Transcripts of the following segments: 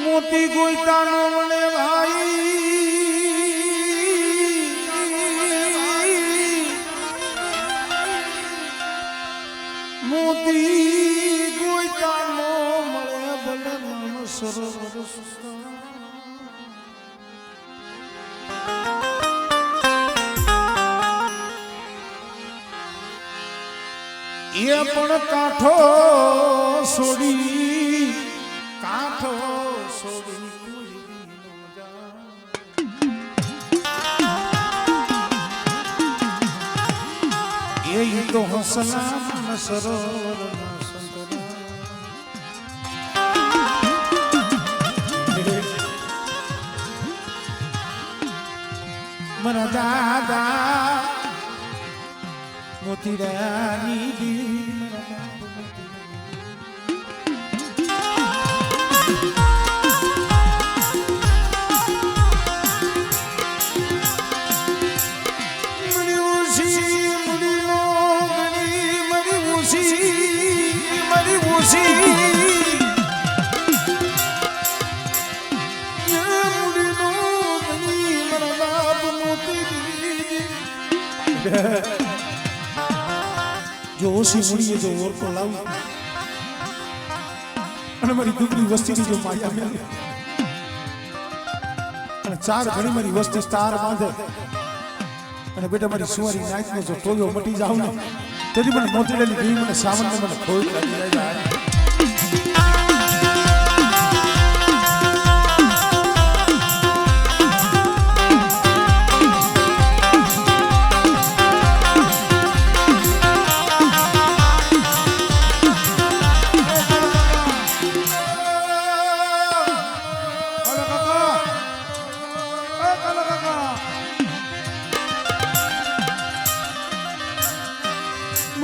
મોતી ગોઈતાનો મને ભાઈ મોતી ગોઈતાનો મળે ભલે નામ સરોવર એ પણ કાંઠો છોડી કાંઠો એ તો હસના સરોવર મારા દાદા મોતીરાની જો ઓછી મૂડીએ જો ઓરતો લાવું અને મારી દુબળી વસ્તીની જો માયા મેળવી અને ચાર ઘણી મારી વસ્તી સ્ટાર બાંધે અને બેટા મારી સુવારી નાચનો જો ટોયો મટી જાવ ને તેથી મને મોતીડાની દેવી મને સાવનને મને ખોઈ લાગી જાય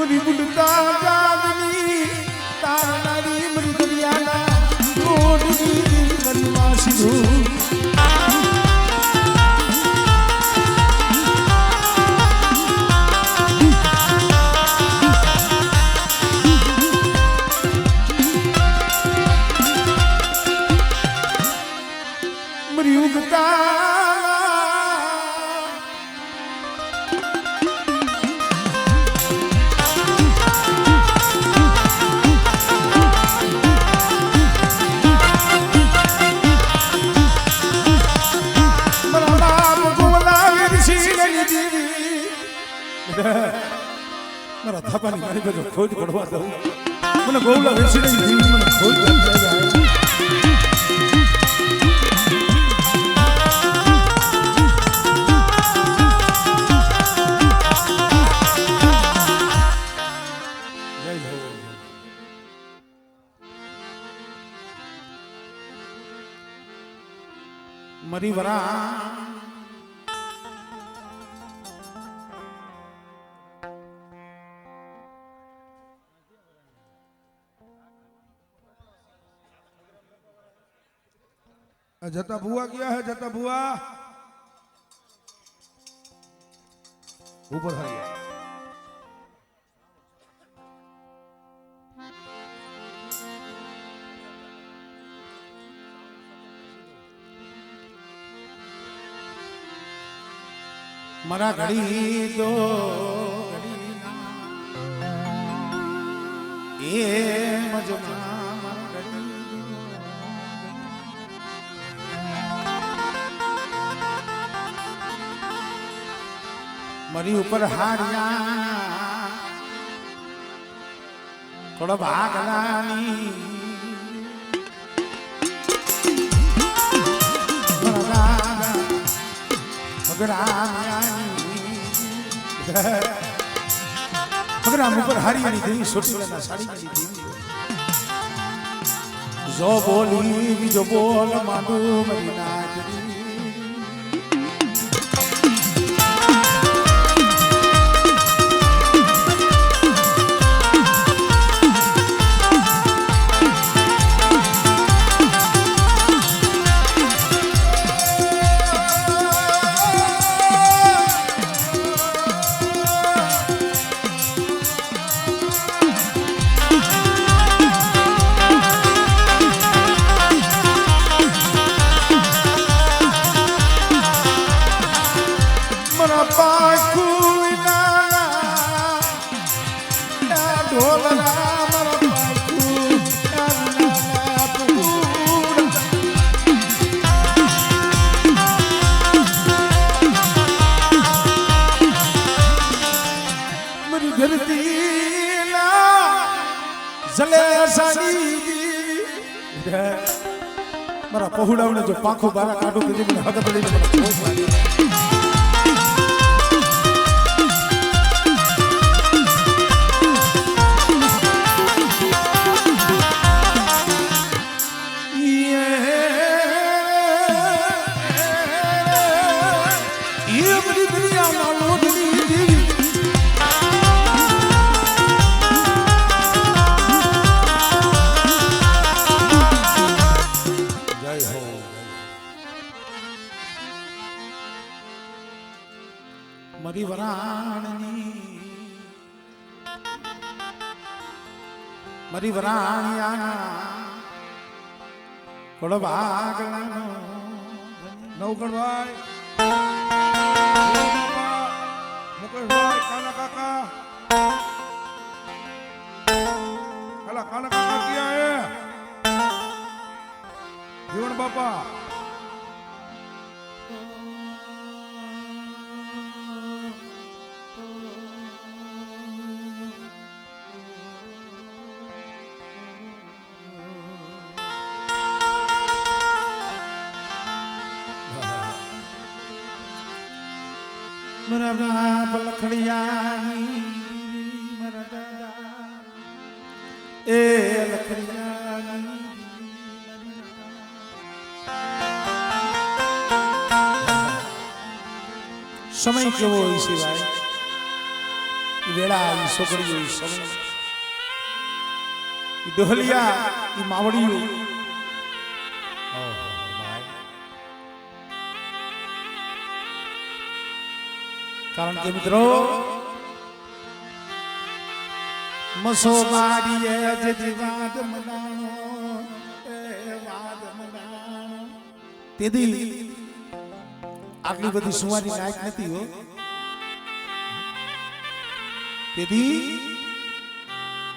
મરી બુલતા જાદની તારનારી મરી દરિયાના ગોડની મરી માસી મરી ઉગતા મારા થાપાની મારી બધો ખોજ પડવા દઉં મને ગોવલા વેચીને જીવી મને ખોજ પડી જાય મરી વરા जता बुआ गया है जता बुआ ऊपर है मरा घड़ी दो ये मजमा मरी ऊपर हारिया थोड़ा भागलानी मगर हम ऊपर हारियानी देवी सोटी लेना साड़ी की देवी जो बोली जो बोल मानो मरी नाचरी મારા પહોળાવને જો પાંખો બારા કાઢું તો મને હદ પડીને મને ભોગ લાગે. મારી વરાણિયાના કોળવાગલાનો નવગણભાઈ મુકેશભાઈ કાના કાકા કાના કાકા ક્યાં હે જીવન બાપા મારા બાપ લખડિયાની મારા દાદા એ લખડિયાની સમય કેવો હોય છે ભાઈ એ વેળા એ છોકરીઓ એ સમય એ ડોહલિયા એ માવડીઓ કારણ કે મિત્રો મસો મારીએ જજી વાદ મનાણો એ વાદ મનાણો તેદી આટલી બધી સુવાની નાયક નથી હો. તેદી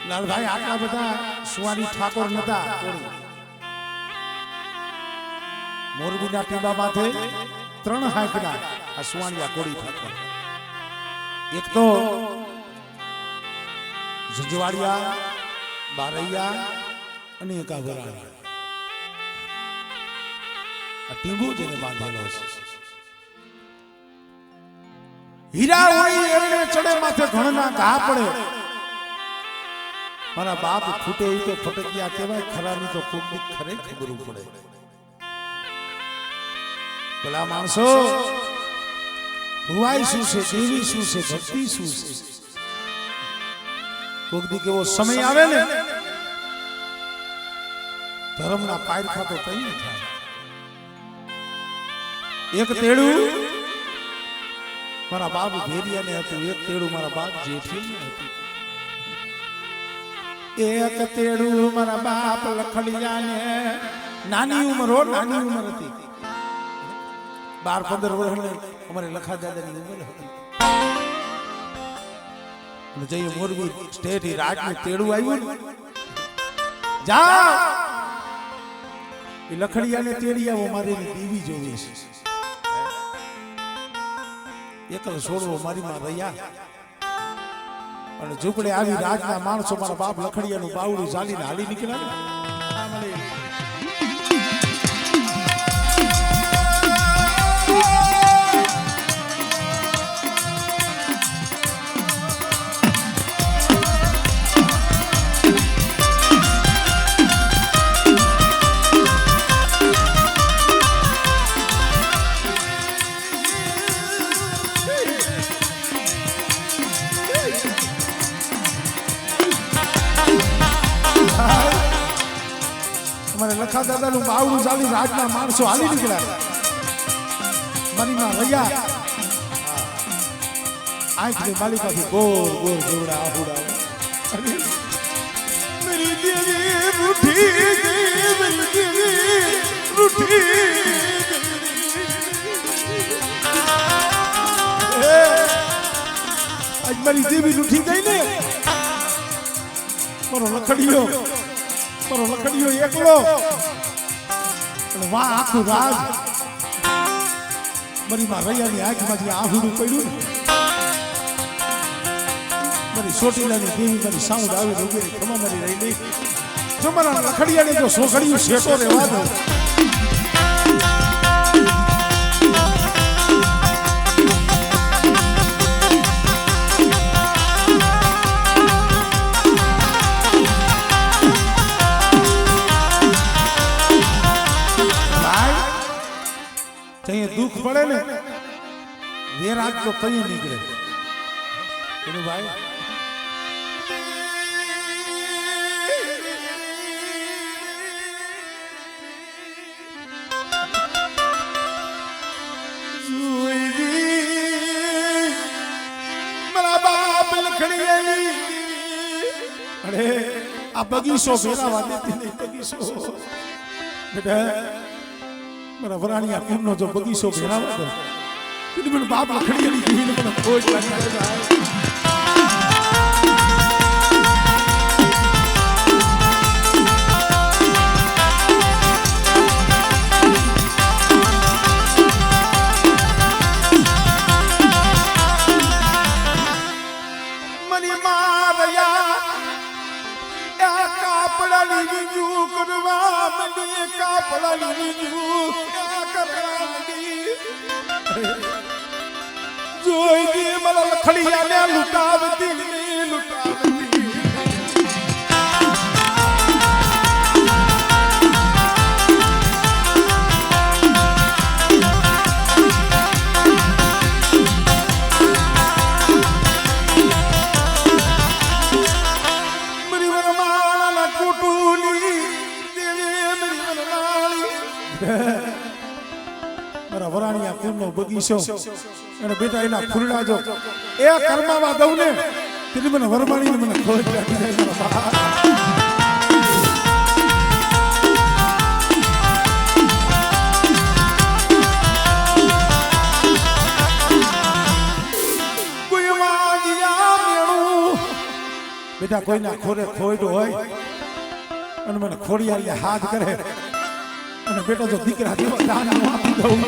લાલભાઈ આટલા બધા સુવાની ઠાકોર નતા. મોરબીના ટીબા માથે 3 હાંકના આ સુવાણિયા કોળી ઠાકોર. એક તો જંજવાડિયા, બારૈયા અને એકા વરાણિયા. આ ટીંબુ જેને બાંધેલો છે. હીરા હોય એમને ચડે માથે ઘણના ઘા પડે. મારા બાપ ફૂટે એ તો ફટકિયા કહેવાય, ખરાની તો ખૂબ ખરે ખબર પડે. ભલા માણસો ભુવાઈ શું છે, દેવી શું છે, ભક્તિ શું છે. કોક દી કેવો સમય આવે ને ધર્મના પાયરખા તો કઈ ન થાય. એક તેડું મારા બાપ ઘેરિયાને હતું, એક તેડું મારા બાપ જેઠીને હતું. એક તેડું મારા બાપ લખડિયાને નાની ઉંમર હતી. 12-15 વર્ષની અમારે લખા દાદાની ઉંમર હતી. અને જઈએ મોરબી સ્ટેટ રાજનું તેડું આવ્યું ને જા એ લખડિયાને તેડી આવો, મારી દેવી જોવી છે. એકલ છોડવો મારી માં રહ્યા અને ઝૂંપડે આવી રાજના માણસો મારા બાપ લખડિયાનું બાવડું ચાલીને હાલી નીકળ્યા. અમારે લખા દાદાનું બાવડું ચાલી રાજના માણસો હાલી નીકળ્યા. મારી માં રહ્યા આંખની માલિકાથી ગોર ગોર જેવડા આહુડા. મેરી દેવી રૂઠી ગઈ, મેરી દેવી રૂઠી આજ મારી દેવી રૂઠી ગઈ ને. મારો લખડિયો એકલો અને વાહ આખું રાજ મારી માં રૈયાની આંખમાંથી આહુડું પડ્યું ને. મારી ચોટીલાની દેવી મારી સાઉન્ડ આવી ઉભી ખમા મારી રહી નહીં. જો મારા લખડિયાની જો સોખડીયું શેટો રહેવા દો. ત્યાં દુઃખ પડે ને વેરાગ તો કઈ નીકળે એનું ભાઈ. મારા બાપ લખડિયાની અરે આ બગીચો ભેરાવા દેતી નહીં. બગીચો બેટા મારા વરાણિયા કુંડનો જો બગીચો ભેરાવા દો તો મને બાપ લખડિયાની જીવીને મને ખોજ લાગી. મની મારયા આ કાપડાની વિજુ કરવા મને કાપડાની વિજુ જોઈ દે મારા લખડિયાને લૂંટાવતી લૂંટાવતી. મારી વરમાળાના કુટુલી દેવે મારી વરમાળી મારા વરાણિયા કુંડનો બગીચો અને બેટા એના ફૂલડા જો એ કર્માવા દઉં ને તેથી મને વરમાણીને મને ખોજ લાગી જાય. બેટા કોઈના ખોરે ખોઈડો હોય અને મને ખોડિયારીએ હાથ કરે અને બેટા જો દીકરા જેવા દાન આપી દઉં.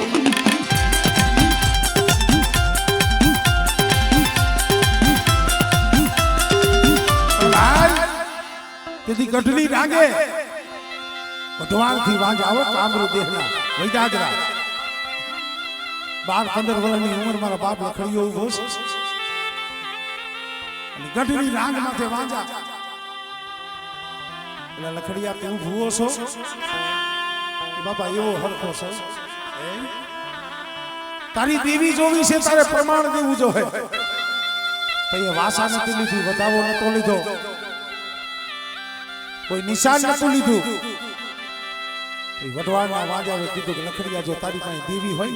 તેથી ગઢની રાગે વઢવાણથી વાંજ આવો કામરૂ દેહના વૈદાજરા 12-15 વર્ષની ઉંમર મારા બાપ લખડીયો ઉભો છે અને ગઢની રાંગ માથે વાંજા એટલે લખડિયા તું ભૂવો છો બાપા એવો હરખો છો તારી દેવી જોવી છે તારે પ્રમાણ દેવું જો હે તો એ વાસા નથી લીધી વધાવો નતો લીધો કોઈ નિશાન નતું લીધું. વઢવાણના વાજાવે કીધું કે લખડિયા જો તારી પાસે દેવી હોય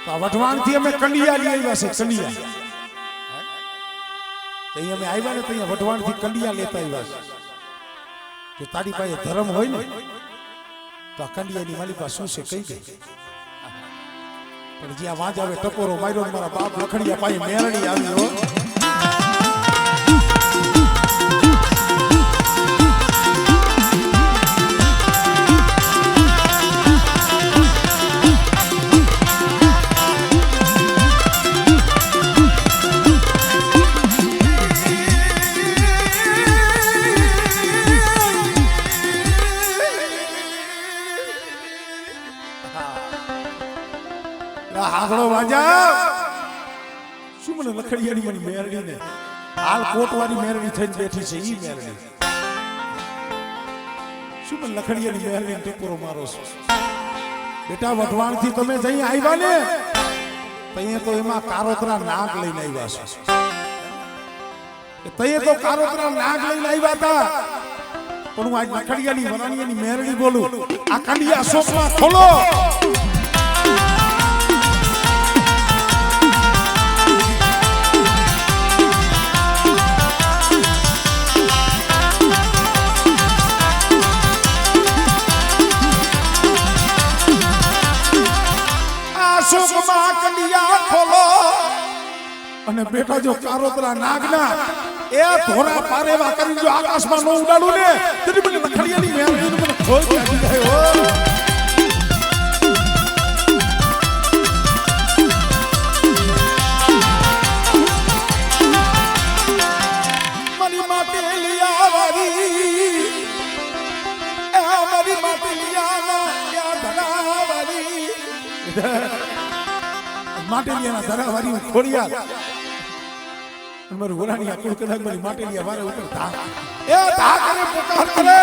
તો આ વઢવાણથી અમે કંડિયા લઈ આવ્યા છે. કંડિયા અહીં અમે આવ્યા ને તો અહીંયા વઢવાણથી કંડિયા લેતા આવ્યા છે. જો તારી પાસે ધર્મ હોય ને તો આ કંડિયાની મારી પાસે શું છે કઈ ગઈ. પણ જ્યાં વાજાવે ટકોરો માર્યો મારા બાપ લખડિયા પાસે મેરણી આવ્યો. હાથડો વાજા શું મને લખડિયાની મારી મેરડી ને હાલ કોટવાળી મેરડી થઈને બેઠી છે ઈ મેરડી શું મને લખડિયાની મેરડી ટકોરો મારો છો. બેટા વઢવાણથી તમે જઈ આવ્યા ને તઈએ તો એમાં કારોતરા નાગ લઈને આવ્યા છો. તઈએ તો કારોતરા નાગ લઈને આવ્યા હતા પણ હું આજ લખડિયાની વરાણીયાની મેરડી બોલું. આ કંડિયા શોકમાં ખોલો. અને બેટા જો કારોતરા નાગના એ ધોરા પારેવા કરી જો આકાશમાં નો ઉડાડું ને તેથી મને લખડિયાની મેરડી મને ખોલ કાઢી જાય. મારી માટે લિયા વારી મારી માટલિયાના ધરાવાળી માટલિયાના ધરાવાળી ખોડિયા મારું ગોરાની આ કુળ કદાચ મારી માટલિયા વારે ઉપર ધા એ ધા કરે પોકાર કરે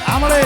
આમળે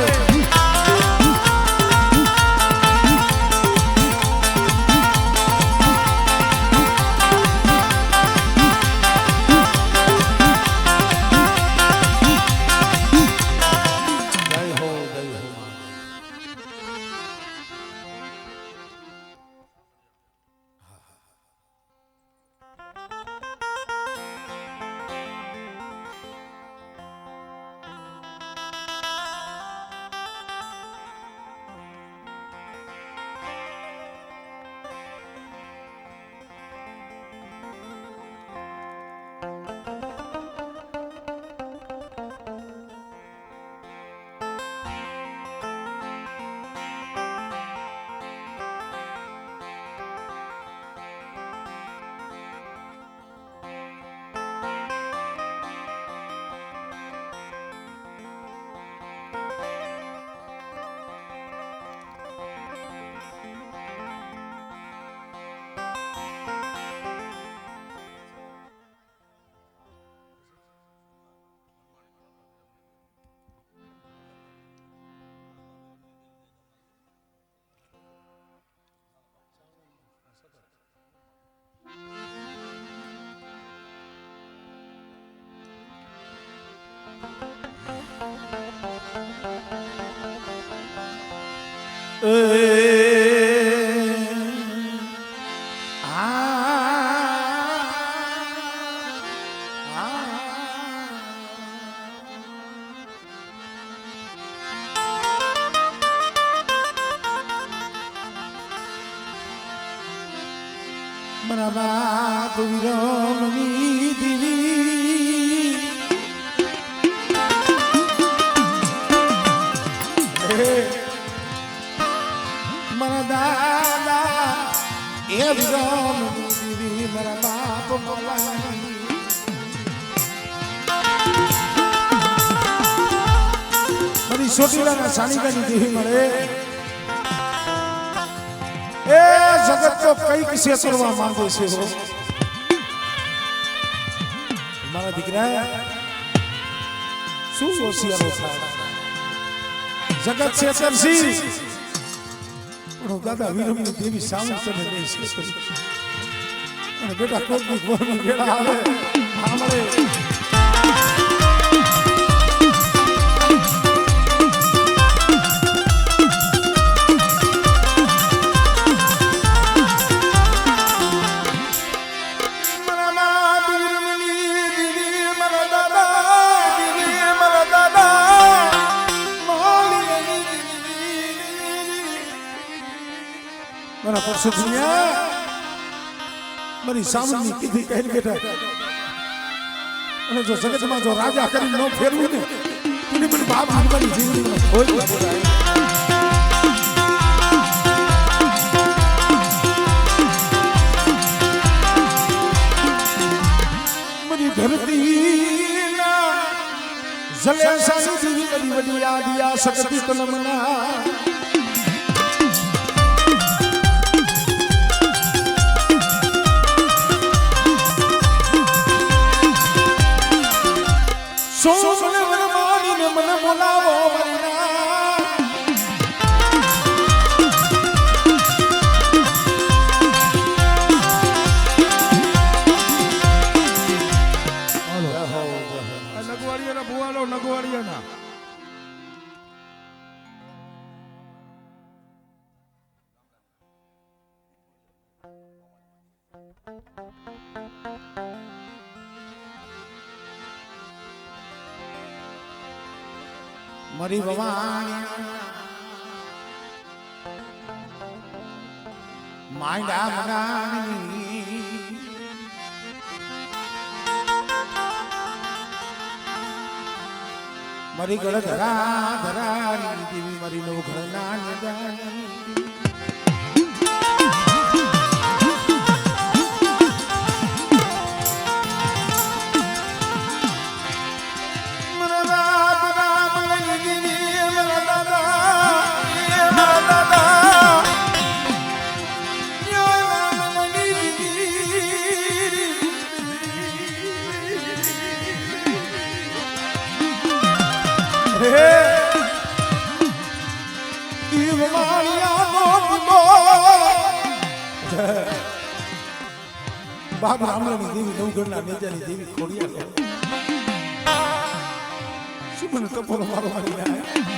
મનાબા તુરમની દીવી મારા દાદા એ વિરમની દીવી મારા બાપ માવાની મારી સોટીલાના સાનિકાની દેવી મળે એ જગત તો કઈક છેતરવા માંગે છે મારા દીકરા શું હોશિયારો થાય જગત છેતરસી પણ દાદા વિરમની દેવી સામું તને નહીં છેતરી અને બેટા કોકની ગોળની વેળા આવે સાંભળે મારા પરસો દુનિયા મારી સામની કીધી કહી બેટા અને જો જગતમાં જો રાજા કરી ન ફેરવું ને તું મને બાપ મારી જીવનીમાં કોઈ મારી ધરતી જલેસાની જીવી બધી બધી યાદ શક્તિ તનમના સોમને વરમાનીને મને બોલાવો મરીના નગવાડિયાના ભુવાલો નગવાડિયાના મારી ભવાની માંડા મનાની મારી ગળ ધરા ધરાની દેવી મારી નવ ઘર નાની બાપ રામલાની દેવી નવગણના નેજાની દેવી ખોડિયા શું મને ટપોરો મારો મારી આય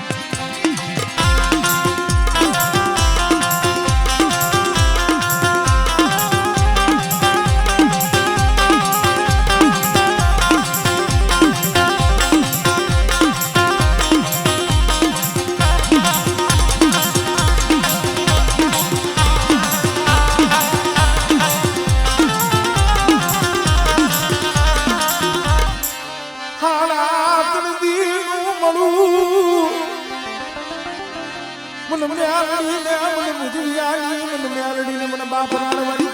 मन म्यारडी ने मन मुजियानी मन म्यारडी ने मन बाप राणवाड़ी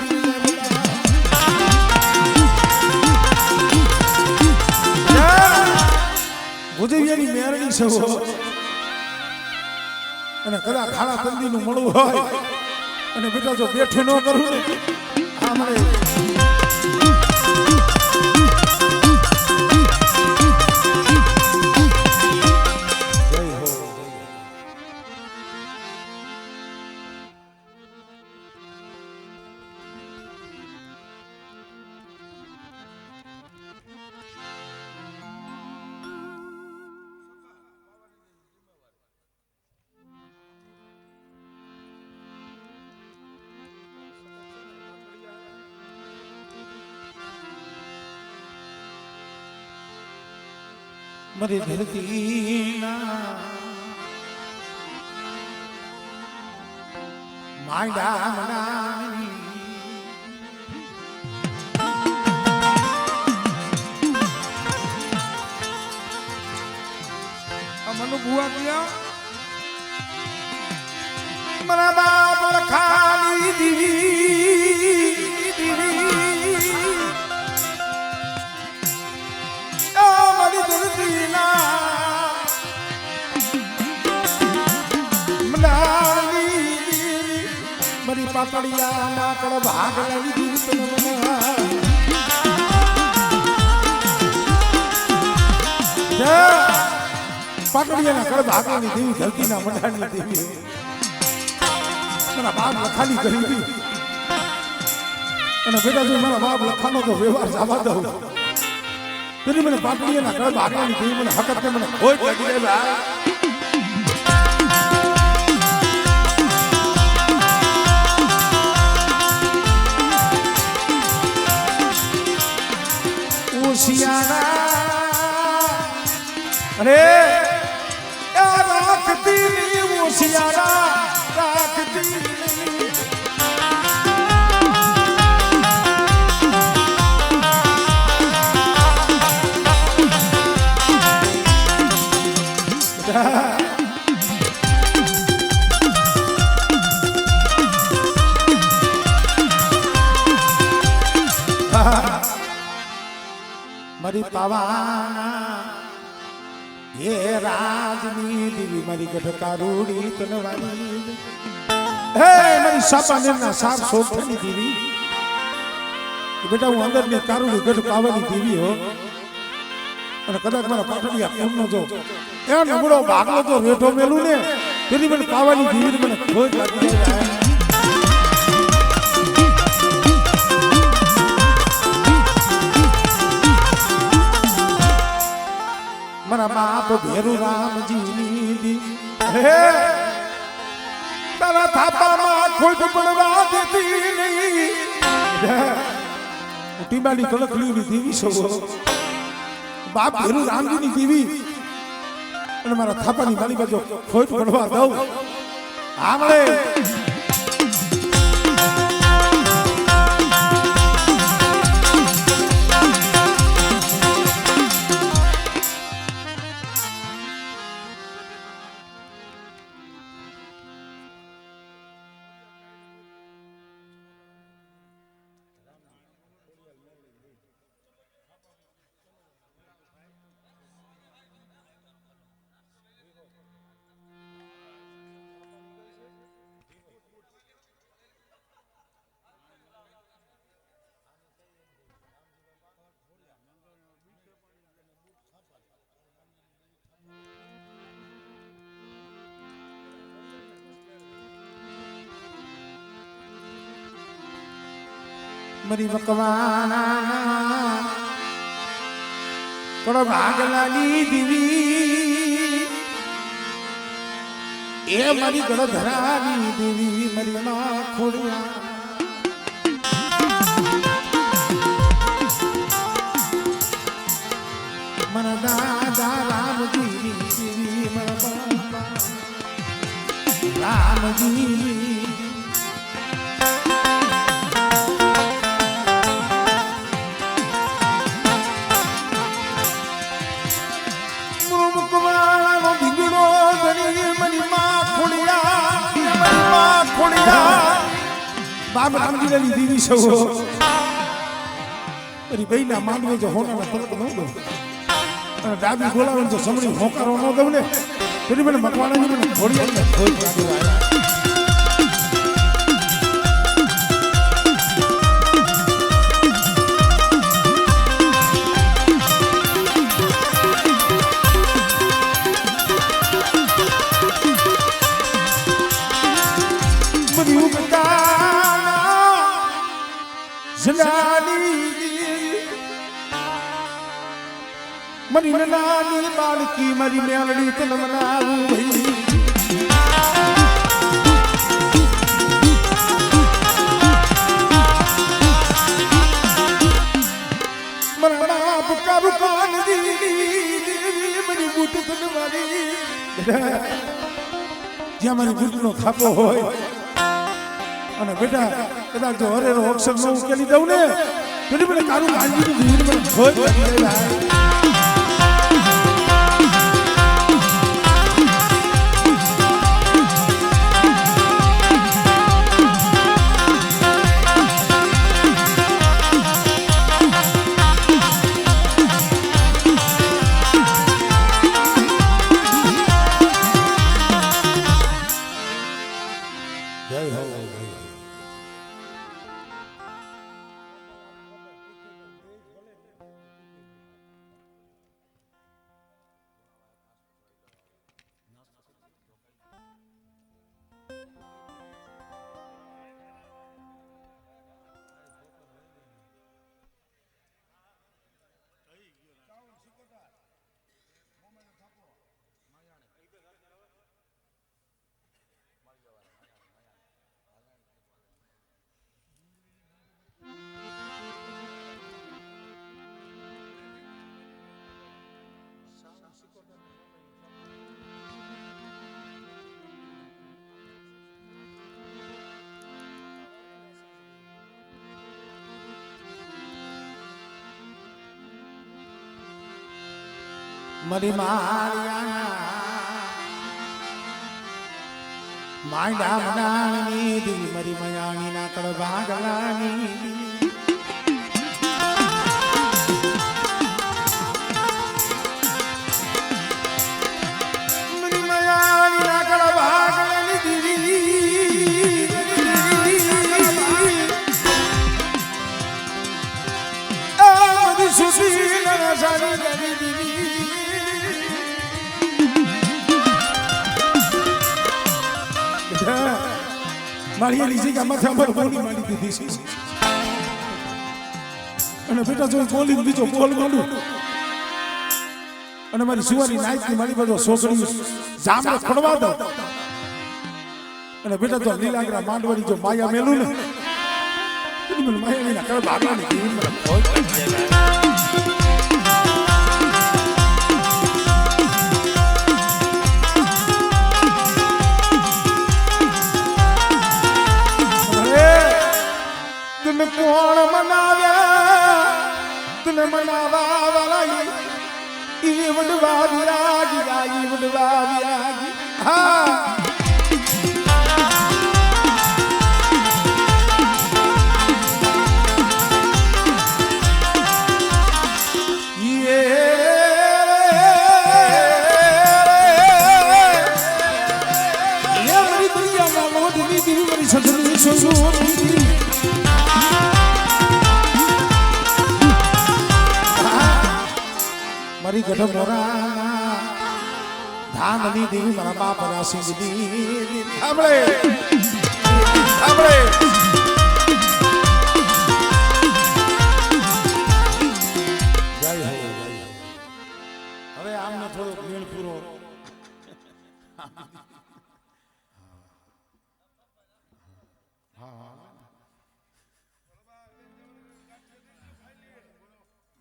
મુજવિયાની મેરડી છે અને કદા ખાડા તંદીનું મળવું હોય અને બેટા જો બેઠે ન કરું ને આ મને मरी धरती ना मांडा मनानी मनु बुआ किया मरा बाप रखानी दीवी मरी धरती ना मरी पातड़िया ना कड़ भाग लगी दीवी पाटड़िया ना कड़ भाग लगी दीवी धरती ना मंडानी देवी मेरा बाप लखानी करी थी અને બેટા જો મારા બાપ લખાનો તો વ્યવહાર જવા દઉં તેની મને પાટડીના કળ ભાગવાની દેવી મને હકત ને મને કોઈ લાગી જાય ભાઈ ઓશિયારા અરે રાખતી ની ઓશિયારા રાખતી मरी पवाना ये राजनी देवी मरी गठकारूड़ी तनवानी हे मरी सापाने ना साप सोठनी देवी बेटा હું અંદર ની કારુડી ગઢ પાવાની દેવી હો અને કદાચ મારા પાટડિયા પૂર્ણ જો એ નબળો ભાગલો તો રેઠો મેલું ને તેની મને પાવાની દેવી મને ખોજ લાગી જાય મારા બાપ ભેરુ રામજી દી હે તારા થાપામાં ખોટ પડવા દેતી નહીં ટીબાની કલકલીની દેવી છો બાપ ભેરુ રામજીની દેવી અને મારા થાપાની માલી બાજુ ખોટ પડવા દઉં આમળે મરી મકવાના પણ ભાગલાની દીવી એ મારી ગળધરાની દેવી મારી માં ખોડિયા મારા દાદા રામજી દેવી મારા બાપા રામજી બાપ રામજી ને લીધી સૌ અરે ભાઈ ના માંડવે જો હોના તરત ન દો અને ડાબી બોલાવે તો સમણી હોકારો ન દઉં ને તેથી મને મકવાણાની મને થોડી આવી થોડી ડાબી આવ્યા મરી નાની બાળકી મારી મેલડી તન મનાવું ભાઈ મરા બાપ કારુ કાન દીવી મરી બુટ તન મારી જ્યાં મારી બુટનો થાપો હોય અને બેટા કદાચ જો હરેરો અક્ષર ન ઉકેલી દઉં ને તો મને કારું ગાંધીનું જીવન મને ભોજ લાગે મરી માયા મનાની દેવી મરી મયાણી ના કળ ભાગલાની મરી મયાણી ના કળ ભાગલાની દેવી આ મરી સુશી ના સારી દેવી મારી લીધી કે માથે અમારે બોલી મારી દીધી છે અને બેટા જો બોલી બીજો બોલ માંડું અને મારી સુવાની નાઈટની મારી બધો છોકરી જામડે ખડવા દો અને બેટા જો લીલાગરા માંડવાની જો માયા મેલું ને મને માયા ના કર ભાગવાની જીવન મને ભોજ કોણ મનાવ્યા તુને મનાવા વાલા ઈ વડવા વિરાગી વડવા વિરાગી હા મરી દુનિયા માં મોદી દીવી મરી સદની સોની મારી ગઢ મોરા ધાનની દેવી મારા બાપ રાશિ દીદી સાંભળે સાંભળે થોડોક મેળ પૂરો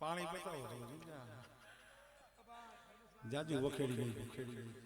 પાણી પતાવો જાજુ વખેડી ગઈ